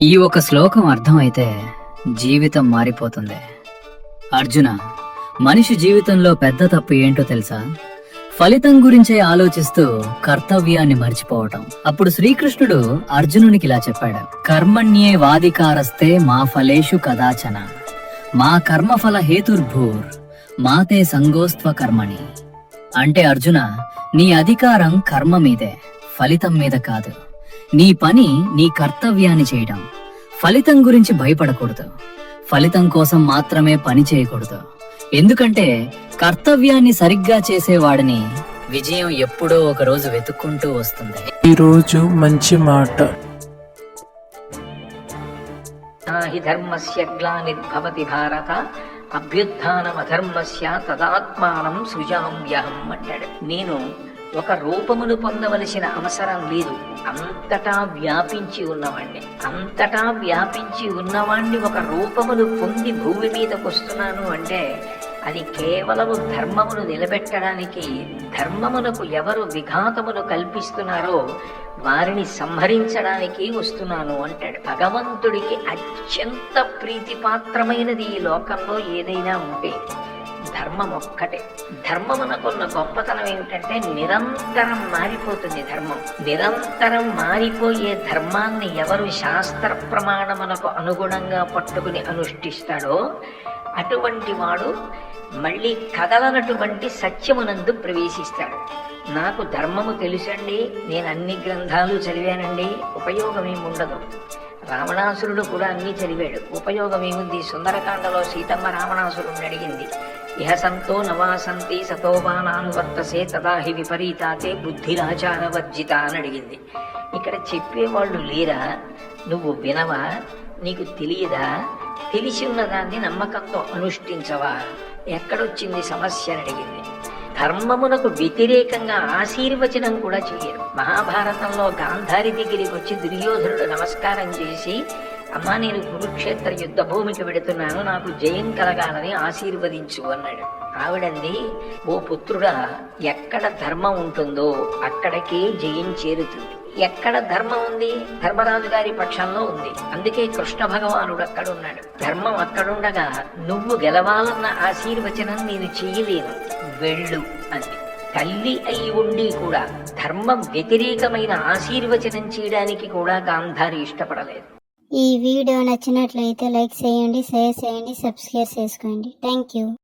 ఈ ఒక శ్లోకం అర్థమైతే జీవితం మారిపోతుంది. అర్జున, మనిషి జీవితంలో పెద్ద తప్పు ఏంటో తెలుసా? ఫలితం గురించే ఆలోచిస్తూ కర్తవ్యాన్ని మర్చిపోవటం. అప్పుడు శ్రీకృష్ణుడు అర్జునునికి ఇలా చెప్పాడు: కర్మణ్యే వాదికారస్తే మా ఫలేషు కదాచన మా కర్మఫల హేతుర్భూర్ మాతే సంగోస్త్వ కర్మణి. అంటే అర్జున, నీ అధికారం కర్మ మీదే, ఫలితం మీద కాదు. నీ పని నీ కర్తవ్యాన్ని చేయడం. ఫలితం గురించి భయపడకూడదు. ఫలితం కోసం మాత్రమే పని చేయకూడదు. ఎందుకంటే కర్తవ్యాన్ని సరిగ్గా చేసేవాడిని విజయం ఎప్పుడో ఒక రోజు వెతుక్కుంటూ వస్తుంది. ఈరోజు మంచి మాట. ధర్మస్య గ్లానిర్భవతి భారత అభ్యుత్థానమధర్మస్య తదాత్మానం సృజామ్యహం అంటాడు. నేను ఒక రూపమును పొందవలసిన అవసరం లేదు. అంతటా వ్యాపించి ఉన్నవాణ్ణి ఒక రూపమును పొంది భూమి మీదకు వస్తున్నాను అంటే అది కేవలము ధర్మమును నిలబెట్టడానికి, ధర్మమునకు ఎవరు విఘాతమును కల్పిస్తున్నారో వారిని సంహరించడానికి వస్తున్నాను అంటాడు. భగవంతుడికి అత్యంత ప్రీతిపాత్రమైనది ఈ లోకంలో ఏదైనా ఉంటే ధర్మం ఒక్కటే. ధర్మమునకున్న గొప్పతనం ఏమిటంటే నిరంతరం మారిపోతుంది. నిరంతరం మారిపోయే ధర్మాన్ని ఎవరు శాస్త్ర ప్రమాణమునకు అనుగుణంగా పట్టుకుని అనుష్ఠిస్తాడో అటువంటి వాడు మళ్ళీ కదలనటువంటి సత్యమునందు ప్రవేశిస్తాడు. నాకు ధర్మము తెలుసండి, నేను అన్ని గ్రంథాలు చదివానండి, ఉపయోగం ఏముండదు. రావణాసురుడు కూడా అన్ని చదివాడు, ఉపయోగం ఏముంది? సుందరకాండలో సీతమ్మ రావణాసురుడిని అడిగింది, ఇహ సంతో నవాసంతి సతోబానానువర్తసే తదాహి విపరీతాతే బుద్ధిరాచారవర్జిత అని అడిగింది. ఇక్కడ చెప్పేవాళ్ళు లేరా? నువ్వు వినవా? నీకు తెలియదా? తెలిసి ఉన్నదాన్ని నమ్మకంతో అనుష్ఠించవా? ఎక్కడొచ్చింది సమస్య అని అడిగింది. ధర్మమునకు వ్యతిరేకంగా ఆశీర్వచనం కూడా చెయ్యరు. మహాభారతంలో గాంధారి దగ్గరికి వచ్చి దుర్యోధనుడు నమస్కారం చేసి, అమ్మా నేను కురుక్షేత్ర యుద్ధ భూమికి వెడుతున్నాను, నాకు జయం కలగాలని ఆశీర్వదించు అన్నాడు. ఆవిడంది, ఓ పుత్రుడా, ఎక్కడ ధర్మం ఉంటుందో అక్కడికే జయం చేరుతుంది. ఎక్కడ ధర్మం ఉంది? ధర్మరాజు గారి పక్షంలో ఉంది. అందుకే కృష్ణ భగవానుడు అక్కడున్నాడు. ధర్మం అక్కడుండగా నువ్వు గెలవాలన్న ఆశీర్వచనం నేను చెయ్యలేను, వెళ్ళు అంది. తల్లి అయి ఉండి కూడా ధర్మం వ్యతిరేకమైన ఆశీర్వచనం చేయడానికి కూడా గాంధారి ఇష్టపడలేదు. ఈ వీడియో నచ్చినట్లయితే లైక్ చేయండి, షేర్ చేయండి, సబ్స్క్రైబ్ చేసుకోండి. Thank you.